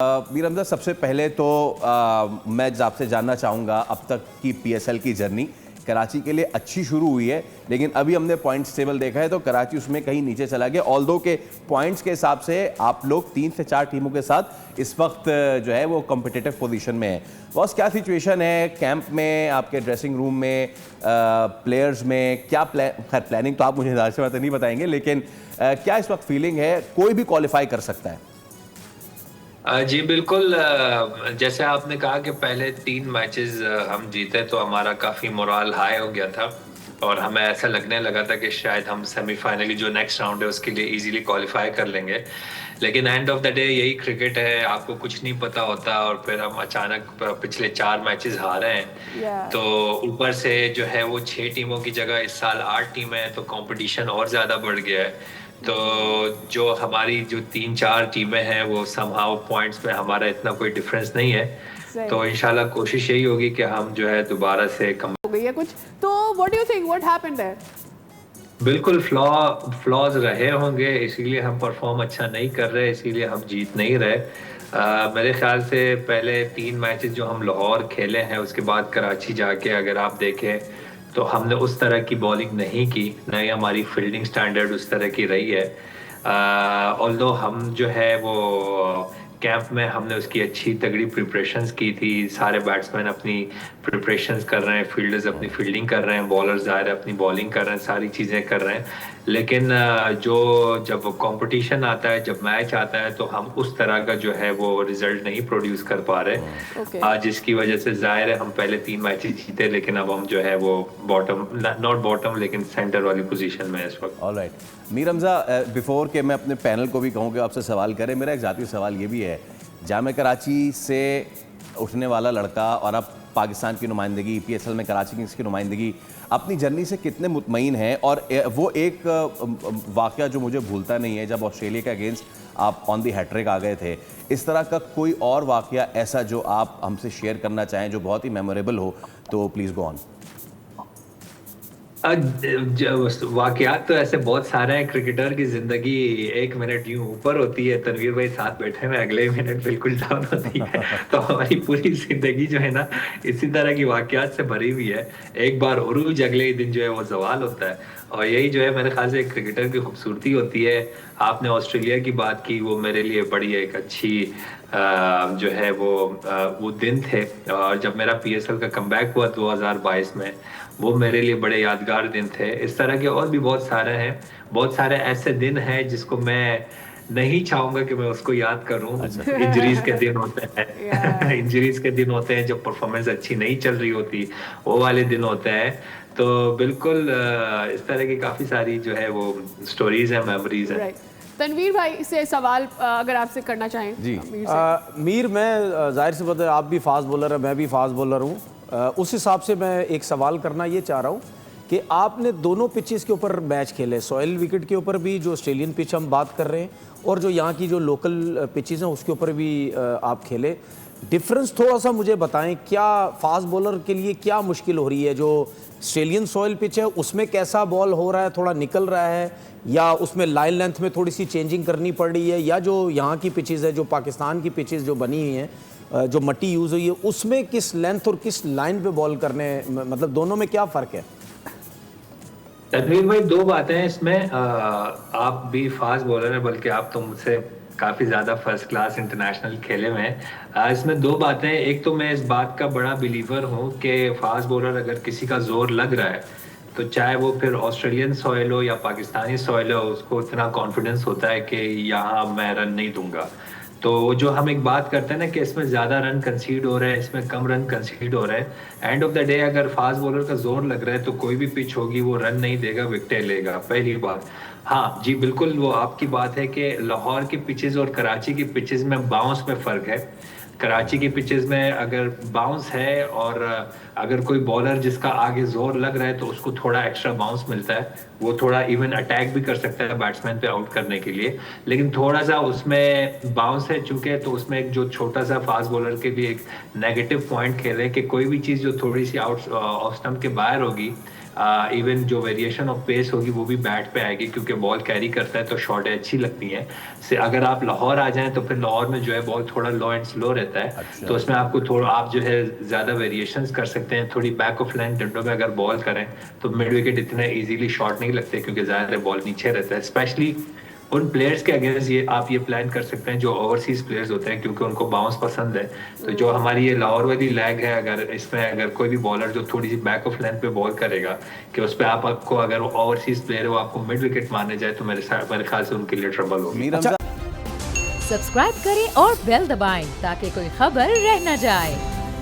मीर हमजा, सबसे पहले तो मैं आपसे जानना चाहूँगा अब तक की पीएसएल की जर्नी कराची के लिए अच्छी शुरू हुई है, लेकिन अभी हमने पॉइंट्स टेबल देखा है तो कराची उसमें कहीं नीचे चला गया। ऑल्दो के पॉइंट्स के हिसाब से आप लोग 3 से 4 टीमों के साथ इस वक्त जो है वो कॉम्पिटिटिव पोजीशन में है। बॉस, क्या सिचुएशन है कैंप में, आपके ड्रेसिंग रूम में, प्लेयर्स में? क्या खैर प्लानिंग तो आप मुझे ज़्यादा से बात नहीं बताएंगे, लेकिन क्या इस वक्त फीलिंग है? कोई भी क्वालिफाई कर सकता है? जी बिल्कुल। जैसे आपने कहा कि पहले 3 मैचेस हम जीते तो हमारा काफ़ी मोराल हाई हो गया था और हमें ऐसा लगने लगा था कि शायद हम सेमीफाइनली जो नेक्स्ट राउंड है उसके लिए इजीली क्वालिफाई कर लेंगे। लेकिन एंड ऑफ द डे यही क्रिकेट है, आपको कुछ नहीं पता होता और फिर हम अचानक पिछले 4 मैचेस हारे हैं। तो ऊपर से जो है वो 6 टीमों की जगह इस साल 8 टीमें हैं, तो कंपटीशन और ज़्यादा बढ़ गया है। तो जो हमारी जो 3-4 टीमें हैं वो समहाउ पॉइंट्स में हमारा इतना कोई डिफरेंस नहीं है। तो इंशाल्लाह कोशिश यही होगी कि हम जो है दोबारा से कम हो गई है कुछ। तो what do you think what happened there? बिल्कुल फ्लॉज रहे होंगे, इसीलिए हम परफॉर्म अच्छा नहीं कर रहे, इसीलिए हम जीत नहीं रहे। मेरे ख्याल से पहले 3 मैचेस जो हम लाहौर खेले हैं उसके बाद कराची जाके अगर आप देखें तो हमने उस तरह की बॉलिंग नहीं की, न ही हमारी फील्डिंग स्टैंडर्ड उस तरह की रही है। ऑल्दो हम जो है वो कैंप में हमने उसकी अच्छी तगड़ी प्रिपरेशंस की थी। सारे बैट्समैन अपनी प्रिपरेशंस कर रहे हैं, फील्डर्स अपनी फील्डिंग कर रहे हैं, बॉलर्स ज़ाहिर अपनी बॉलिंग कर रहे हैं, सारी चीज़ें कर रहे हैं। लेकिन जो जब कंपटीशन आता है, जब मैच आता है, तो हम उस तरह का जो है वो रिजल्ट नहीं प्रोड्यूस कर पा रहे। जिसकी वजह से जाहिर है हम पहले 3 मैचेस जीते, लेकिन अब हम जो है वो बॉटम, नॉट बॉटम लेकिन सेंटर वाली पोजीशन में है इस वक्त। ऑलराइट मीर हमजा, बिफोर के मैं अपने पैनल को भी कहूँ कि आपसे सवाल करें, मेरा एक ज़ाती सवाल ये भी है, जामे कराची से उठने वाला लड़का और अब पाकिस्तान की नुमाइंदगी, पीएसएल में कराची किंग्स की नुमाइंदगी, अपनी जर्नी से कितने मुतमईन हैं? और वो एक वाक़या जो मुझे भूलता नहीं है, जब ऑस्ट्रेलिया के अगेंस्ट आप ऑन दी हैट्रिक आ गए थे, इस तरह का कोई और वाक़या ऐसा जो आप हमसे शेयर करना चाहें जो बहुत ही मेमोरेबल हो, तो प्लीज़ गो ऑन। वाकयात तो ऐसे बहुत सारे हैं। क्रिकेटर की जिंदगी 1 मिनट यूं ऊपर होती है, तनवीर भाई साथ बैठे हैं, अगले मिनट बिल्कुल डाउन होती है। तो हमारी पूरी जिंदगी जो है ना इसी तरह की वाकयात से भरी हुई है। एक बार उरूज, अगले ही दिन जो है वो जवाल होता है। और यही जो है मेरे ख्याल से एक क्रिकेटर की खूबसूरती होती है। आपने ऑस्ट्रेलिया की बात की, वो मेरे लिए बड़ी एक अच्छी जो है वो दिन थे। और जब मेरा पीएसएल का कमबैक हुआ 2022 में, वो मेरे लिए बड़े यादगार दिन थे। इस तरह के और भी बहुत सारे हैं, बहुत सारे ऐसे दिन हैं जिसको मैं नहीं चाहूंगा कि मैं उसको याद करूं। इंजरीज के दिन होते हैं इंजरीज के दिन होते हैं, जब परफॉर्मेंस अच्छी नहीं चल रही होती, वो वाले दिन होते हैं। तो बिल्कुल इस तरह की काफी सारी जो है वो स्टोरीज हैं, मेमोरीज हैं। तनवीर भाई से सवाल अगर आपसे करना चाहें। जी मीर, मैं जाहिर सी बात है आप भी फास्ट बॉलर है, मैं भी फास्ट बॉलर हूँ, उस हिसाब से मैं एक सवाल करना ये चाह रहा हूँ कि आपने दोनों पिचेस के ऊपर मैच खेले, सॉइल विकेट के ऊपर भी जो ऑस्ट्रेलियन पिच हम बात कर रहे हैं और जो यहाँ की जो लोकल पिचेस हैं उसके ऊपर भी आप खेले। डिफरेंस थोड़ा सा मुझे बताएं, क्या फास्ट बॉलर के लिए क्या मुश्किल हो रही है? जो ऑस्ट्रेलियन सॉइल पिच है उसमें कैसा बॉल हो रहा है, थोड़ा निकल रहा है, या उसमें लाइन लेंथ में थोड़ी सी चेंजिंग करनी पड़ रही है, या जो यहाँ की पिचेस है, जो पाकिस्तान की पिचेस जो बनी हुई हैं, जो मट्टी यूज़ हुई है, उसमें किस लेंथ और किस लाइन पे बॉल करने, मतलब दोनों में क्या फ़र्क है? तनवीर भाई, 2 बातें हैं इसमें। आप भी फास्ट बॉलर हैं, बल्कि आप तो मुझसे काफ़ी ज़्यादा फर्स्ट क्लास इंटरनेशनल खेले में। इसमें 2 बातें हैं। एक तो मैं इस बात का बड़ा बिलीवर हूँ कि फास्ट बॉलर अगर किसी का जोर लग रहा है तो चाहे वो फिर ऑस्ट्रेलियन सॉइल हो या पाकिस्तानी सॉइल हो, उसको इतना कॉन्फिडेंस होता है कि यहाँ मैं रन नहीं दूंगा। तो जो हम एक बात करते हैं ना कि इसमें ज़्यादा रन कंसीड हो रहे हैं, इसमें कम रन कंसीड हो रहे हैं, एंड ऑफ द डे अगर फास्ट बॉलर का जोर लग रहा है तो कोई भी पिच होगी वो रन नहीं देगा, विकेट लेगा, पहली बात। हाँ जी, बिल्कुल वो आपकी बात है कि लाहौर की पिचेस और कराची की पिचेस में बाउंस में फ़र्क है। कराची की पिचेस में अगर बाउंस है और अगर कोई बॉलर जिसका आगे जोर लग रहा है तो उसको थोड़ा एक्स्ट्रा बाउंस मिलता है, वो थोड़ा इवन अटैक भी कर सकता है बैट्समैन पे आउट करने के लिए। लेकिन थोड़ा सा उसमें बाउंस है चूंकि, तो उसमें एक जो छोटा सा फास्ट बॉलर के लिए एक नेगेटिव पॉइंट खेले कि कोई भी चीज़ जो थोड़ी सी आउट ऑफ स्टंप के बाहर होगी, इवन जो वेरिएशन ऑफ पेस होगी वो भी बैट पे आएगी, क्योंकि बॉल कैरी करता है तो शॉर्टें अच्छी लगती हैं। से अगर आप लाहौर आ जाएं तो फिर लाहौर में जो है बॉल थोड़ा लो एंड स्लो रहता है। तो उसमें आपको थोड़ा आप जो है ज़्यादा वेरिएशंस कर सकते हैं। थोड़ी बैक ऑफ लाइन डंडों में अगर बॉल करें तो मिड विकेट इतने इजीली शॉट नहीं लगते, क्योंकि ज़्यादा बॉल नीचे रहता है। स्पेशली उन प्लेयर्स के अगेंस्ट ये आप ये प्लान कर सकते हैं जो ओवरसीज प्लेयर्स होते हैं, क्योंकि उनको बाउंस पसंद है। तो जो हमारी ये लाहौर वाली लैग है, अगर इसमें अगर कोई भी बॉलर जो थोड़ी सी बैक ऑफ लाइन पे बॉल करेगा कि उस पर आपको अगर ओवरसीज प्लेयर है वो आपको मिड विकेट मारने जाए तो मेरे ख्याल से उनके लिए ट्रबल होगी। मीर हमजा सब्सक्राइब करें और बेल दबाएं ताकि कोई खबर रह न जाए।